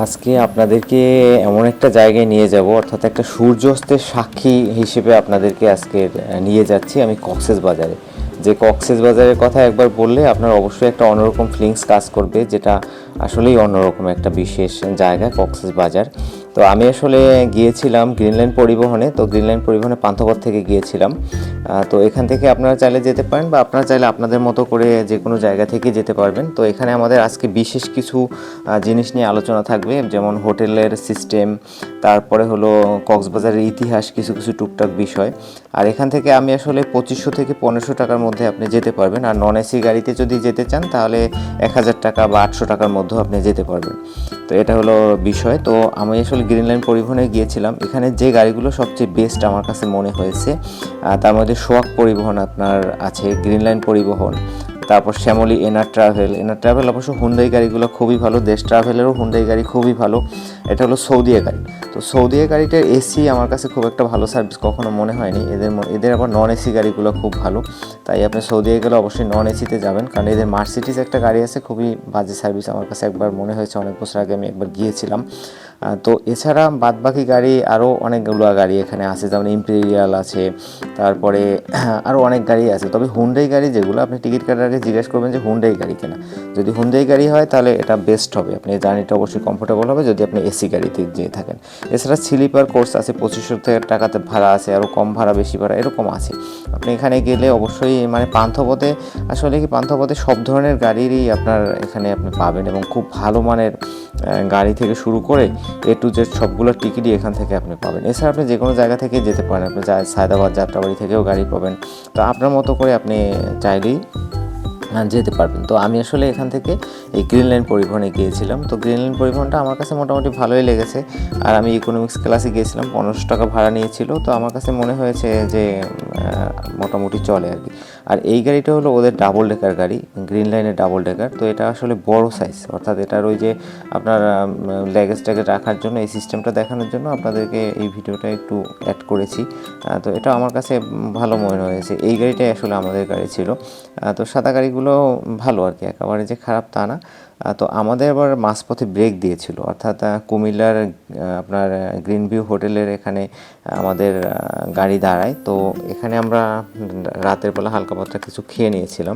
আজকে আপনাদেরকে এমন একটা জায়গায় নিয়ে যাব, অর্থাৎ একটা সূর্যাস্তের সাক্ষী হিসেবে আপনাদেরকে আজকে নিয়ে যাচ্ছি আমি কক্সবাজারে। যে কক্সবাজারের কথা একবার বললে আপনার অবশ্যই একটা অন্যরকম ফিলিংস কাজ করবে, যেটা আসলেই অন্যরকম একটা বিশেষ জায়গা কক্সবাজার। তো আমি আসলে গিয়েছিলাম গ্রিনল্যান্ড পরিবহনে, তো গ্রিনল্যান্ড পরিবহনে পান্থপথ থেকে গিয়েছিলাম। তো এখান থেকে আপনারা চাইলে যেতে পারেন, বা আপনারা চাইলে আপনাদের মতো করে যে কোনো জায়গা থেকে যেতে পারবেন। তো এখানে আমাদের আজকে বিশেষ কিছু জিনিস নিয়ে আলোচনা থাকবে, যেমন হোটেলের সিস্টেম, তারপরে হলো কক্সবাজারের ইতিহাস, কিছু কিছু টুকটাক বিষয়। আর এখান থেকে আমি আসলে 2500 থেকে 1500 টাকার মধ্যে আপনি যেতে পারবেন। আর নন এসি গাড়িতে যদি যেতে চান তাহলে 1000 টাকা বা 800 টাকার মধ্যেও আপনি যেতে পারবেন। তো এটা হলো বিষয়। তো আমি আসলে গ্রিনল্যান্ড পরিবহনে গিয়েছিলাম। এখানে যে গাড়িগুলো সবচেয়ে বেস্ট আমার কাছে মনে হয়েছে, তার মধ্যে সোয়াক পরিবহন আপনার আছে, গ্রিনল্যান্ড পরিবহন, তারপর শ্যামলী এনার ট্রাভেল অবশ্য হুন্ডাই গাড়িগুলো খুবই ভালো, দেশ ট্রাভেলেরও হুন্ডাই গাড়ি খুবই ভালো। এটা হলো সৌদিয়া গাড়ি। তো সৌদিয়া গাড়িটার এসি আমার কাছে খুব একটা ভালো সার্ভিস কখনো মনে হয়নি। এদের আবার নন এসি গাড়িগুলো খুব ভালো। তাই আপনি সৌদিয়া গেলে অবশ্যই নন এসিতে যাবেন, কারণ এদের মার্সিডিজ একটা গাড়ি আছে, খুবই বাজে সার্ভিস আমার কাছে একবার মনে হয়েছে, অনেক বছর আগে আমি একবার গিয়েছিলাম। তো এছাড়া বাদবাকি গাড়ি আরও অনেকগুলো গাড়ি এখানে আছে, যেমন ইম্পেরিয়াল আছে, তারপরে আরও অনেক গাড়ি আছে। তবে হুন্ডাই গাড়ি যেগুলো, আপনি টিকিট কাটার আগে জিজ্ঞেস করবেন যে হুন্ডাই গাড়ি কেনা। যদি হুন্ডাই গাড়ি হয় তাহলে এটা বেস্ট হবে, আপনি জার্নিটা অবশ্যই কমফোর্টেবল হবে যদি আপনি এসি গাড়িতে যেয়ে থাকেন। এছাড়া স্লিপার কোর্স আছে, 2500 টাকাতে ভাড়া আছে, আরও কম ভাড়া বেশি ভাড়া এরকম আছে। আপনি এখানে গেলে অবশ্যই মানে পান্থপথে, আসলে কি পান্থপথে সব ধরনের গাড়িরই আপনার এখানে আপনি পাবেন, এবং খুব ভালো মানের গাড়ি থেকে শুরু করে এ টু জেড সবগুলো টিকিটই এখান থেকে আপনি পাবেন। এছাড়া আপনি যে কোনো জায়গা থেকে যেতে পারেন, আপনি সায়দাবাদ যাত্রাবাড়ি থেকেও গাড়ি পাবেন। তো আপনার মতো করে আপনি চাইলেই যেতে পারবেন। তো আমি আসলে এখান থেকে এই গ্রিনল্যান্ড পরিবহনে গিয়েছিলাম। তো গ্রিনল্যান্ড পরিবহনটা আমার কাছে মোটামুটি ভালোই লেগেছে। আর আমি ইকোনমিক্স ক্লাসে গিয়েছিলাম, 1500 টাকা ভাড়া নিয়েছিল। তো আমার কাছে মনে হয়েছে যে মোটামুটি চলে আর কি। আর এই গাড়িটা হলো ওদের ডাবল ডেকার গাড়ি, গ্রিনল্যান্ডের ডাবল ডেকার। তো এটা আসলে বড় সাইজ, অর্থাৎ এটার ওই যে আপনার ল্যাগেজটাকে রাখার জন্য এই সিস্টেমটা দেখানোর জন্য আপনাদেরকে এই ভিডিওটা একটু অ্যাড করেছি। তো এটা আমার কাছে ভালো মনে হয়েছে। এই গাড়িটাই আসলে আমাদের গাড়ি ছিল। তো সাদা গাড়িগুলো ভালো আর কি, একেবারে যে খারাপ তা না। তো আমাদের আবার মাঝপথে ব্রেক দিয়েছিল, অর্থাৎ কুমিল্লার আপনার গ্রিন ভিউ হোটেলের এখানে আমাদের গাড়ি দাঁড়ায়। তো এখানে আমরা রাতের বেলা হালকা পাতলা কিছু খেয়ে নিয়েছিলাম।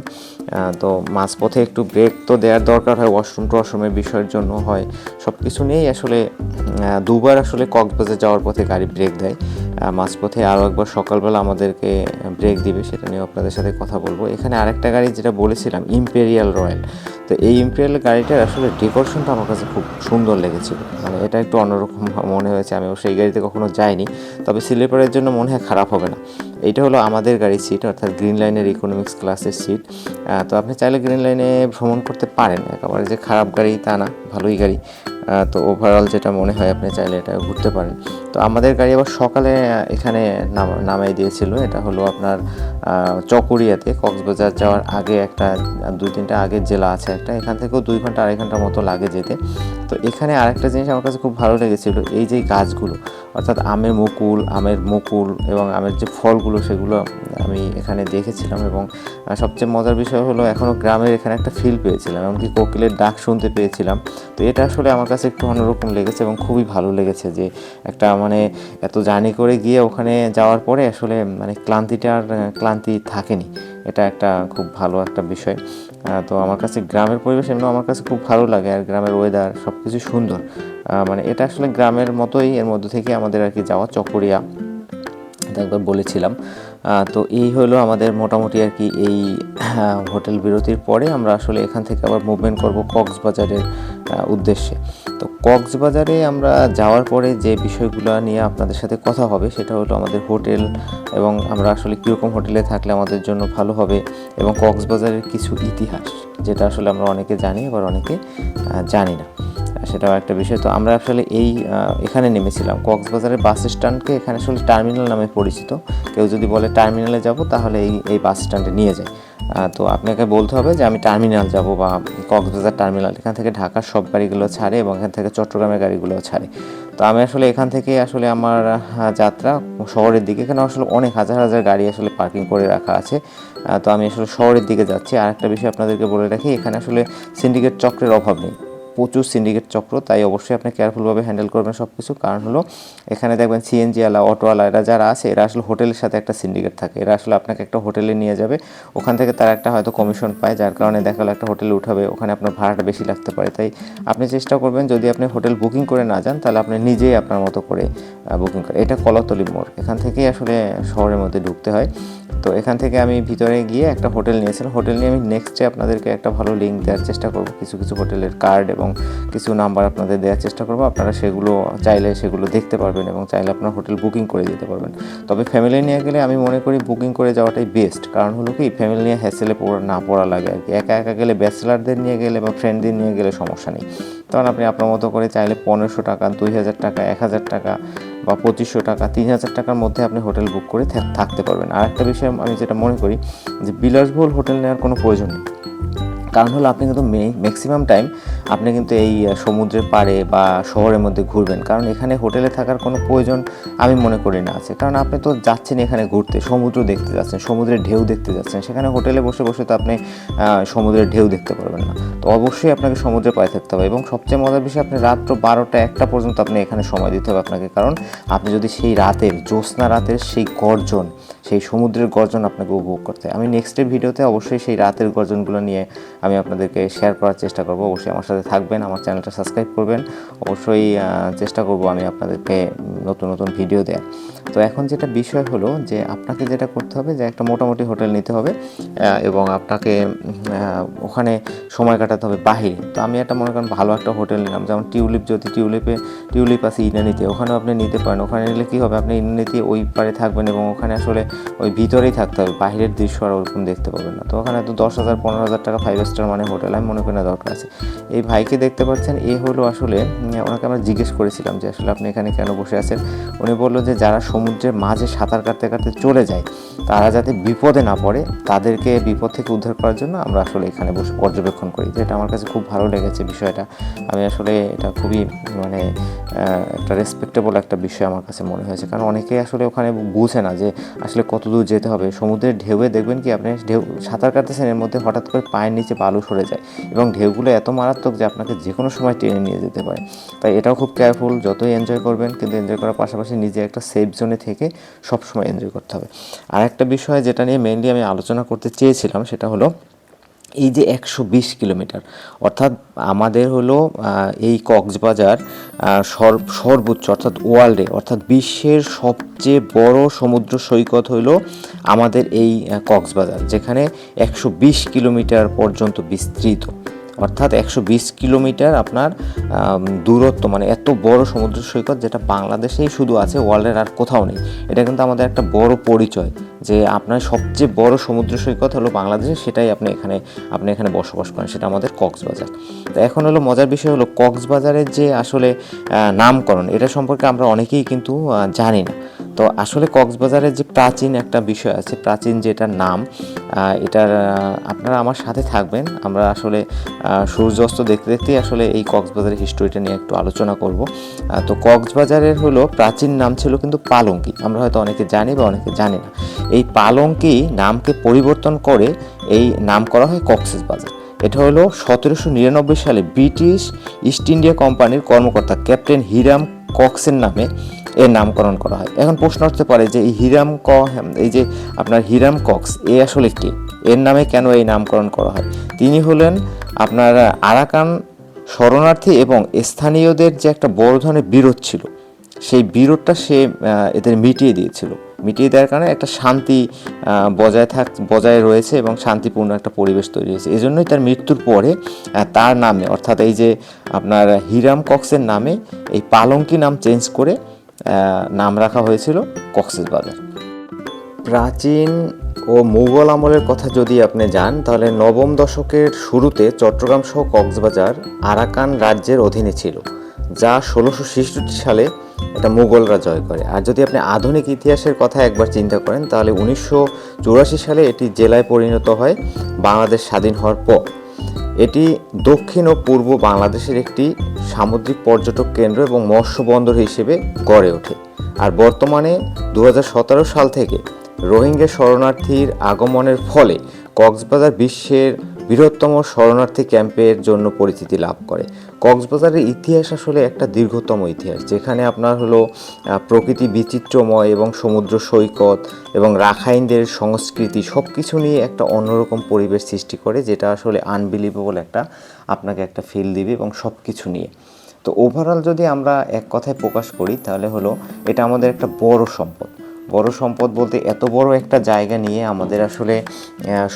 তো মাঝপথে একটু ব্রেক তো দেওয়ার দরকার হয়, ওয়াশরুম টওয়াশরুমের বিষয়ের জন্য হয়, সব কিছু নিয়েই আসলে দুবার আসলে কক্সবাজার যাওয়ার পথে গাড়ি ব্রেক দেয়। মাঝপথে আরও একবার সকালবেলা আমাদেরকে ব্রেক দিবে, সেটা নিয়ে আপনাদের সাথে কথা বলবো। এখানে আরেকটা গাড়ি যেটা বলেছিলাম ইম্পেরিয়াল রয়্যাল, তো এই ইম্পেরিয়াল গাড়িটার আসলে ডেকোরেশনটা আমার কাছে খুব সুন্দর লেগেছিল, মানে এটা একটু অন্যরকম মনে হয়েছে। আমি সেই গাড়িতে কখনো যাইনি, তবে স্লিপারের জন্য মনে হয় খারাপ হবে না। এইটা হলো আমাদের গাড়ির সিট, অর্থাৎ গ্রিন লাইনের ইকোনমিক্স ক্লাসের সিট। তো আপনি চাইলে গ্রিন লাইনে ভ্রমণ করতে পারেন, একেবারে যে খারাপ গাড়ি তা না, ভালোই গাড়ি। তো ওভারঅল যেটা মনে হয় আপনি চাইলে এটা ঘুরতে পারেন। তো আমাদের গাড়ি আবার সকালে এখানে নামাই দিয়েছিল। এটা হলো আপনার চকরিয়াতে, কক্সবাজার যাওয়ার আগে একটা 2-3টা আগের জেলা আছে একটা, এখান থেকেও 2 ঘন্টা 2.5 ঘন্টার মতো লাগে যেতে। তো এখানে আরেকটা জিনিস আমার কাছে খুব ভালো লেগেছিলো, এই যে গাছগুলো, অর্থাৎ আমের মুকুল এবং আমের যে ফলগুলো, সেগুলো আমি এখানে দেখেছিলাম। এবং সবচেয়ে মজার বিষয় হলো এখনও গ্রামের এখানে একটা ফিল পেয়েছিলাম, এমনকি কোকিলের ডাক শুনতে পেয়েছিলাম। তো এটা আসলে আমার কাছে একটু অন্যরকম লেগেছে এবং খুবই ভালো লেগেছে যে একটা মানে এত জার্নি করে গিয়ে ওখানে যাওয়ার পরে আসলে মানে ক্লান্তি থাকেনি। এটা একটা খুব ভালো একটা বিষয়। তো আমার কাছে গ্রামের পরিবেশ এমনি আমার কাছে খুব ভালো লাগে, আর গ্রামের ওয়েদার সব কিছু সুন্দর। মানে এটা আসলে গ্রামের মতোই, এর মধ্যে থেকে আমাদের আর কি যাওয়া চকরিয়া একবার বলেছিলাম। তো এই হলো আমাদের মোটামুটি আর কি এই হোটেল বিরতির পরে আমরা আসলে এখান থেকে আবার মুভমেন্ট করব কক্সবাজারের উদ্দেশ্যে। তো কক্সবাজারে আমরা যাওয়ার পরে যে বিষয়গুলো নিয়ে আপনাদের সাথে কথা হবে সেটা হলো আমাদের হোটেল, এবং আমরা আসলে কীরকম হোটেলে থাকলে আমাদের জন্য ভালো হবে, এবং কক্সবাজারের কিছু ইতিহাস যেটা আসলে আমরা অনেকে জানি আবার অনেকে জানি না, সেটাও একটা বিষয়। তো আমরা আসলে এখানে নেমেছিলাম কক্সবাজারের বাস স্ট্যান্ডকে, এখানে আসলে টার্মিনাল নামে পরিচিত। কেউ যদি বলে টার্মিনালে যাব তাহলে এই বাস স্ট্যান্ডে নিয়ে যায়। তো আপনাকে বলতে হবে যে আমি টার্মিনাল যাব বা কক্সবাজার টার্মিনাল, এখান থেকে ঢাকার সব গাড়িগুলো ছাড়ে এবং এখান থেকে চট্টগ্রামের গাড়িগুলোও ছাড়ে। তো আমি আসলে এখান থেকে আসলে আমার যাত্রা শহরের দিকে, এখানে আসলে অনেক হাজার হাজার গাড়ি আসলে পার্কিং করে রাখা আছে। তো আমি আসলে শহরের দিকে যাচ্ছি। আর একটা বিষয় আপনাদেরকে বলে রাখি, এখানে আসলে সিন্ডিকেট চক্রের অভাব নেই। প্রচুর সিন্ডিকেট চক্র, তাই অবশ্যই আপনি কেয়ারফুলভাবে হ্যান্ডেল করবেন সব কিছু। কারণ হলো এখানে দেখবেন সিএনজিওয়ালা, অটোওয়ালা, এরা যারা আছে এরা আসলে হোটেলের সাথে একটা সিন্ডিকেট থাকে। এরা আসলে আপনাকে একটা হোটেলে নিয়ে যাবে, ওখান থেকে তারা একটা হয়তো কমিশন পায়, যার কারণে দেখা গেলো একটা হোটেলে উঠাবে, ওখানে আপনার ভাড়াটা বেশি লাগতে পারে। তাই আপনি চেষ্টা করবেন যদি আপনি হোটেল বুকিং করে না যান তাহলে আপনি নিজেই আপনার মতো করে বুকিং করেন। এটা কলাতলি মোড়, এখান থেকেই আসলে শহরের মধ্যে ঢুকতে হয়। তো এখান থেকে আমি ভিতরে গিয়ে একটা হোটেল নিয়েছিলাম। হোটেল নিয়ে আমি নেক্সটে আপনাদেরকে একটা ভালো লিঙ্ক দেওয়ার চেষ্টা করব, কিছু কিছু হোটেলের কার্ড এবং কিছু নাম্বার আপনাদের দেওয়ার চেষ্টা করব। আপনারা সেগুলো চাইলে সেগুলো দেখতে পারবেন এবং চাইলে আপনার হোটেল বুকিং করে দিতে পারবেন। তবে ফ্যামিলি নিয়ে গেলে আমি মনে করি বুকিং করে যাওয়াটাই বেস্ট। কারণ হলো কি, ফ্যামিলি নিয়ে হ্যাসেলে না পড়া লাগে আর কি। একা একা গেলে, ব্যাচেলারদের নিয়ে গেলে বা ফ্রেন্ডদের নিয়ে গেলে সমস্যা নেই। তখন আপনি আপনার মতো করে চাইলে 1500 টাকা, 2000 টাকা, 1000 টাকা বা 2500 টাকা, 3000 টাকার মধ্যে আপনি হোটেল বুক করে থাকতে পারবেন। আর একটা বিষয় আমি যেটা মনে করি যে বিলাসবহুল হোটেল নেওয়ার কোনো প্রয়োজন নেই। কারণ হলো আপনি কিন্তু ম্যাক্সিমাম টাইম আপনি কিন্তু এই সমুদ্রের পাড়ে বা শহরের মধ্যে ঘুরবেন, কারণ এখানে হোটেলে থাকার কোনো প্রয়োজন আমি মনে করি না আছে। কারণ আপনি তো যাচ্ছেন এখানে ঘুরতে, সমুদ্র দেখতে যাচ্ছেন, সমুদ্রের ঢেউ দেখতে যাচ্ছেন, সেখানে হোটেলে বসে বসে তো আপনি সমুদ্রের ঢেউ দেখতে পারবেন না। তো অবশ্যই আপনাকে সমুদ্রের পাড়ে থাকতে হবে এবং সবচেয়ে মজার বিষয়, আপনি রাত্র 12টা 1টা পর্যন্ত আপনি এখানে সময় দিতে হবে আপনাকে। কারণ আপনি যদি সেই রাতের জ্যোৎস্না রাতের সেই গর্জন, সেই সমুদ্রের গর্জন আপনাকে উপভোগ করতে হয়। আমি নেক্সটের ভিডিওতে অবশ্যই সেই রাতের গর্জনগুলো নিয়ে আমি আপনাদেরকে শেয়ার করার চেষ্টা করব। অবশ্যই আমার সাথে থাকবেন, আমার চ্যানেলটা সাবস্ক্রাইব করবেন। অবশ্যই চেষ্টা করব আমি আপনাদেরকে নতুন নতুন ভিডিও দেওয়ার। তো এখন যেটা বিষয় হলো যে আপনাকে যেটা করতে হবে যে একটা মোটামুটি হোটেল নিতে হবে এবং আপনাকে ওখানে সময় কাটাতে হবে বাহিরে। তো আমি একটা মনে করেন ভালো একটা হোটেল নিলাম, যেমন টিউলিপ, যদি টিউলিপ আছে ইনানিতে, ওখানেও আপনি নিতে পারেন। ওখানে নিলে কী হবে, আপনি ইনানিতে ওই পারে থাকবেন এবং ওখানে আসলে ওই ভিতরেই থাকতে হবে, বাইরের দৃশ্য আর ওরকম দেখতে পাবেন না। তো ওখানে তো 10,000 15,000 টাকা 5 স্টার মানে হোটেল আমি মনে করি না দরকার আছে। এই ভাইকে দেখতে পাচ্ছেন, এ হলো আসলে ওনাকে আমরা জিজ্ঞেস করেছিলাম যে আসলে আপনি এখানে কেন বসে আছেন। উনি বললো যে যারা সমুদ্রের মাঝে সাঁতার কাটতে কাটতে চলে যায় তারা যাতে বিপদে না পড়ে, তাদেরকে বিপদ থেকে উদ্ধার করার জন্য আমরা আসলে এখানে বসে পর্যবেক্ষণ করি। তো এটা আমার কাছে খুব ভালো লেগেছে বিষয়টা। আমি আসলে এটা খুবই মানে একটা রেসপেক্টেবল একটা বিষয় আমার কাছে মনে হয়েছে। কারণ অনেকেই আসলে ওখানে বুঝে না যে আসলে কত দূর যেতে হবে। সমুদ্রের ঢেউয়ে দেখবেন কি, আপনি ঢেউ সাঁতার কাটতেছেন, এর মধ্যে হঠাৎ করে পায়ের নিচে বালু সরে যায় এবং ঢেউগুলো এত মারাত্মক যে আপনাকে যে কোনো সময় টেনে নিয়ে যেতে পারে। তাই এটাও খুব কেয়ারফুল, যতই এনজয় করবেন কিন্তু এনজয় করার পাশাপাশি নিজে একটা সেফ জোনে থেকে সবসময় এনজয় করতে হবে। আর একটা বিষয় যেটা নিয়ে মেইনলি আমি আলোচনা করতে চেয়েছিলাম সেটা হলো এই যে 120 কিলোমিটার, অর্থাৎ আমাদের হলো এই কক্সবাজার সর্বোচ্চ অর্থাৎ ওয়ার্ল্ডে অর্থাৎ বিশ্বের সবচেয়ে বড় সমুদ্র সৈকত হইল আমাদের এই কক্সবাজার, যেখানে 120 কিলোমিটার পর্যন্ত বিস্তৃত। অর্থাৎ 120 কিলোমিটার আপনার দূরত্ব, মানে এত বড় সমুদ্র সৈকত যেটা বাংলাদেশেই শুধু আছে, ওয়ার্ল্ডের আর কোথাও নেই। এটা কিন্তু আমাদের একটা বড় পরিচয় যে আপনার সবচেয়ে বড় সমুদ্র সৈকত হলো বাংলাদেশে, সেটাই আপনি এখানে বসবাস করেন, সেটা আমাদের কক্সবাজার। তো এখন হলো মজার বিষয় হলো কক্সবাজারের যে আসলে নামকরণ, এটা সম্পর্কে আমরা অনেকেই কিন্তু জানি না। তো আসলে কক্সবাজারের যে প্রাচীন একটা বিষয় আছে, প্রাচীন যেটার নাম, এটার আপনারা আমার সাথে থাকবেন। আমরা আসলে সূর্যাস্ত দেখতে দেখতেই আসলে এই কক্সবাজারের হিস্টোরিটা নিয়ে একটু আলোচনা করব। তো কক্সবাজারের হলো প্রাচীন নাম ছিল কিন্তু পালঙ্কি। আমরা হয়তো অনেকে জানি বা অনেকে জানি না। এই পালঙ্কি নামকে পরিবর্তন করে এই নাম করা হয় কক্সেস বাজার। এটা হলো 1799 সালে ব্রিটিশ ইস্ট ইন্ডিয়া কোম্পানির কর্মকর্তা ক্যাপ্টেন হিরাম কক্সের নামে এর নামকরণ করা হয়। এখন প্রশ্ন হতে পারে যে এই যে আপনার হিরাম কক্স, এ আসলে কে, এর নামে কেন এই নামকরণ করা হয়? তিনি হলেন আপনার আরাকান শরণার্থী এবং স্থানীয়দের যে একটা বড় ধরনের বিরোধ ছিল, সেই বিরোধটা সে এদের মিটিয়ে দিয়েছিল। মিটিয়ে দেওয়ার কারণে একটা শান্তি বজায় রয়েছে এবং শান্তিপূর্ণ একটা পরিবেশ তৈরি হয়েছে। এই জন্যই তার মৃত্যুর পরে তার নামে, অর্থাৎ এই যে আপনার হিরাম কক্সের নামে এই পালঙ্কি নাম চেঞ্জ করে নাম রাখা হয়েছিল কক্সেস বাজার। প্রাচীন ও মুঘল আমলের কথা যদি আপনি যান, তাহলে নবম দশকের শুরুতে চট্টগ্রাম সহ কক্সবাজার আরাকান রাজ্যের অধীনে ছিল, যা 1666 সালে এটা মুঘলরা জয় করে। আর যদি আপনি আধুনিক ইতিহাসের কথা একবার চিন্তা করেন, তাহলে 1984 সালে এটি জেলায় পরিণত হয় বাংলাদেশ স্বাধীন হওয়ার পর। এটি দক্ষিণ ও পূর্ব বাংলাদেশের একটি সামুদ্রিক পর্যটক কেন্দ্র এবং মৎস্য বন্দর হিসেবে গড়ে ওঠে। আর বর্তমানে 2017 সাল থেকে রোহিঙ্গা শরণার্থীর আগমনের ফলে কক্সবাজার বিশ্বের বৃহত্তম শরণার্থী ক্যাম্পের জন্য পরিচিতি লাভ করে। কক্সবাজারের ইতিহাস আসলে একটা দীর্ঘতম ইতিহাস, যেখানে আপনার হলো প্রকৃতি বিচিত্রময় এবং সমুদ্র সৈকত এবং রাখাইনদের সংস্কৃতি সব কিছু নিয়ে একটা অন্যরকম পরিবেশ সৃষ্টি করে, যেটা আসলে আনবিলিভেবল একটা আপনাকে একটা ফিল দিবে এবং সব কিছু নিয়ে। তো ওভারঅল যদি আমরা এক কথায় প্রকাশ করি তাহলে হলো এটা আমাদের একটা বড় সম্পদ। বড় সম্পদ বলতে এত বড় একটা জায়গা নিয়ে আমাদের আসলে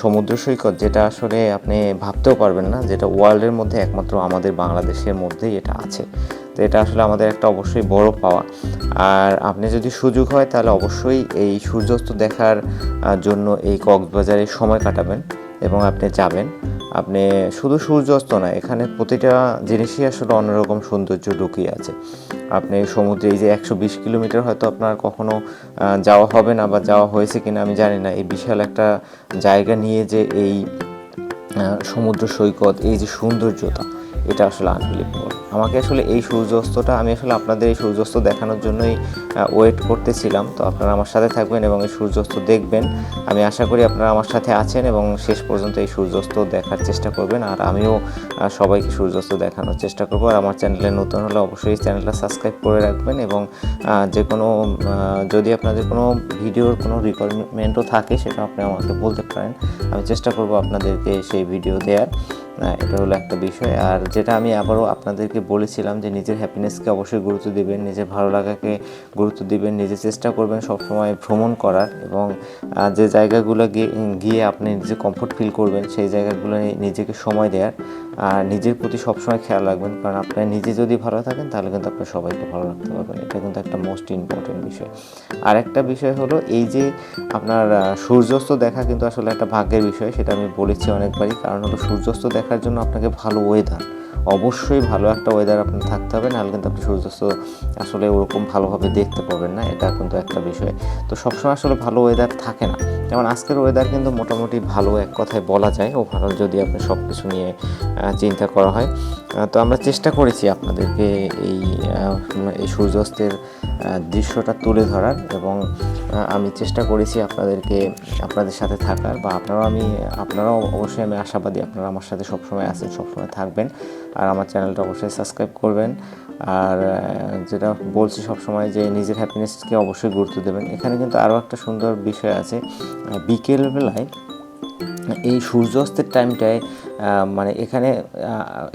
সমুদ্র সৈকত, যেটা আসলে আপনি ভাবতেও পারবেন না, যেটা ওয়ার্ল্ডের মধ্যে একমাত্র আমাদের বাংলাদেশের মধ্যেই এটা আছে। তো এটা আসলে আমাদের একটা অবশ্যই বড় পাওয়া। আর আপনি যদি সুযোগ হয় তাহলে অবশ্যই এই সূর্যাস্ত দেখার জন্য এই কক্সবাজারে সময় কাটাবেন এবং আপনি যাবেন। আপনি শুধু সূর্যাস্ত না, এখানে প্রতিটা জিনিসই আসলে অন্যরকম সৌন্দর্য লুকিয়ে আছে। আপনি সমুদ্রে এই যে 120 কিলোমিটার হয়তো আপনার কখনো যাওয়া হবে না বা যাওয়া হয়েছে কিনা আমি জানি না, এই বিশাল একটা জায়গা নিয়ে যে এই সমুদ্র সৈকত, এই যে সৌন্দর্যতা, এটা আসলে আনবিলিভেবল। আমাকে আসলে এই সূর্যাস্তটা, আমি আসলে আপনাদের এই সূর্যাস্ত দেখানোর জন্যই ওয়েট করতেছিলাম। তো আপনারা আমার সাথে থাকবেন এবং এই সূর্যাস্ত দেখবেন। আমি আশা করি আপনারা আমার সাথে আছেন এবং শেষ পর্যন্ত এই সূর্যাস্ত দেখার চেষ্টা করবেন। আর আমিও সবাইকে সূর্যাস্ত দেখানোর চেষ্টা করবো। আর আমার চ্যানেলে নতুন হলে অবশ্যই চ্যানেলটা সাবস্ক্রাইব করে রাখবেন এবং যে কোনো যদি আপনাদের কোনো ভিডিওর কোনো রিকোয়ারমেন্টও থাকে সেটা আপনি আমাকে বলতে পারেন, আমি চেষ্টা করব আপনাদেরকে সেই ভিডিও দেওয়ার। এটা হলো একটা বিষয়। আর যেটা আমি আবারও আপনাদেরকে বলেছিলাম যে নিজের হ্যাপিনেসকে অবশ্যই গুরুত্ব দিবেন, নিজের ভালো লাগাকে গুরুত্ব দিবেন, নিজে চেষ্টা করবেন সবসময় ভ্রমণ করার এবং যে জায়গাগুলো গিয়ে আপনি নিজে কমফোর্ট ফিল করবেন সেই জায়গাগুলো নিজেকে সময় দেওয়ার। আর নিজের প্রতি সবসময় খেয়াল রাখবেন, কারণ আপনি নিজে যদি ভালো থাকেন তাহলে কিন্তু আপনি সবাইকে ভালো রাখতে পারবেন। এটা কিন্তু একটা মোস্ট ইম্পর্টেন্ট বিষয়। আর একটা বিষয় হলো এই যে আপনার সূর্যাস্ত দেখা কিন্তু আসলে একটা ভাগ্যের বিষয়, সেটা আমি বলেছি অনেকবারই। কারণ হলো সূর্যাস্ত দেখার জন্য আপনাকে ভালো ওয়েদার, অবশ্যই ভালো একটা ওয়েদার আপনার থাকতে হবে, নাহলে কিন্তু আপনি সূর্যাস্ত আসলে ওরকম ভালোভাবে দেখতে পাবেন না। এটা কিন্তু একটা বিষয়। তো সবসময় আসলে ভালো ওয়েদার থাকে না, যেমন আজকের ওয়েদার কিন্তু মোটামুটি ভালো এক কথায় বলা যায় ওভারঅল, যদি আপনি সব কিছু নিয়ে চিন্তা করা হয়। তো আমরা চেষ্টা করেছি আপনাদেরকে এই সূর্যাস্তের দৃশ্যটা তুলে ধরার এবং আমি চেষ্টা করেছি আপনাদের সাথে থাকার, বা আপনারাও অবশ্যই, আমি আশাবাদী আপনারা আমার সাথে সবসময় আছেন, সবসময় থাকবেন। আর আমার চ্যানেলটা অবশ্যই সাবস্ক্রাইব করবেন। আর যেটা বলছি সবসময় যে নিজের হ্যাপিনেসকে অবশ্যই গুরুত্ব দেবেন। এখানে কিন্তু আরও একটা সুন্দর বিষয় আছে, বিকেলবেলায় এই সূর্যাস্তের টাইমটায় মানে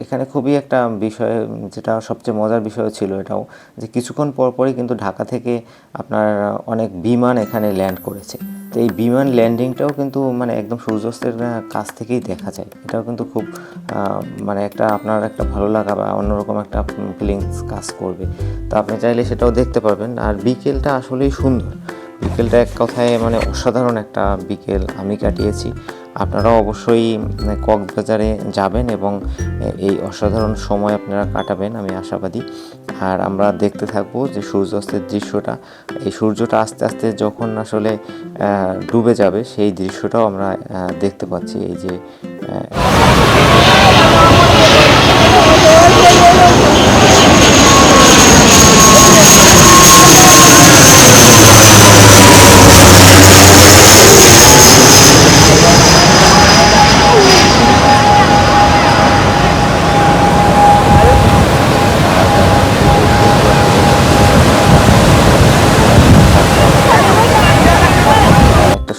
এখানে খুবই একটা বিষয়, যেটা সবচেয়ে মজার বিষয় ছিল এটাও, যে কিছুক্ষণ পরই কিন্তু ঢাকা থেকে আপনার অনেক বিমান এখানে ল্যান্ড করেছে। তো এই বিমান ল্যান্ডিংটাও কিন্তু মানে একদম সূর্যাস্তের কাছ থেকেই দেখা যায়। এটাও কিন্তু খুব মানে আপনার একটা ভালো লাগা বা অন্যরকম একটা ফিলিংস কাজ করবে। তো আপনি চাইলে সেটাও দেখতে পারবেন। আর বিকেলটা আসলেই সুন্দর, বিকেলটা এক কথায় মানে অসাধারণ একটা বিকেল আমি কাটিয়েছি। আপনারাও অবশ্যই কক্সবাজারে যাবেন এবং এই অসাধারণ সময় আপনারা কাটাবেন, আমি আশাবাদী। আর আমরা দেখতে থাকবো যে সূর্যাস্তের দৃশ্যটা, এই সূর্যটা আস্তে আস্তে যখন আসলে ডুবে যাবে সেই দৃশ্যটাও আমরা দেখতে পাচ্ছি। এই যে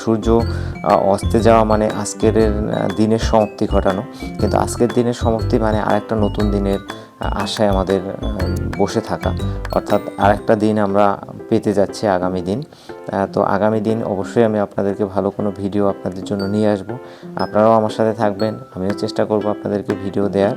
সূর্য অস্তে যাওয়া মানে আজকের দিনের সমাপ্তি ঘটানো, কিন্তু আজকের দিনের সমাপ্তি মানে আরেকটা নতুন দিনের আশায় আমাদের বসে থাকা, অর্থাৎ আরেকটা দিন আমরা পেতে যাচ্ছি আগামী দিন। তো আগামী দিন অবশ্যই আমি আপনাদেরকে ভালো কোনো ভিডিও আপনাদের জন্য নিয়ে আসব। আপনারাও আমার সাথে থাকবেন, আমিও চেষ্টা করব আপনাদেরকে ভিডিও দেওয়ার।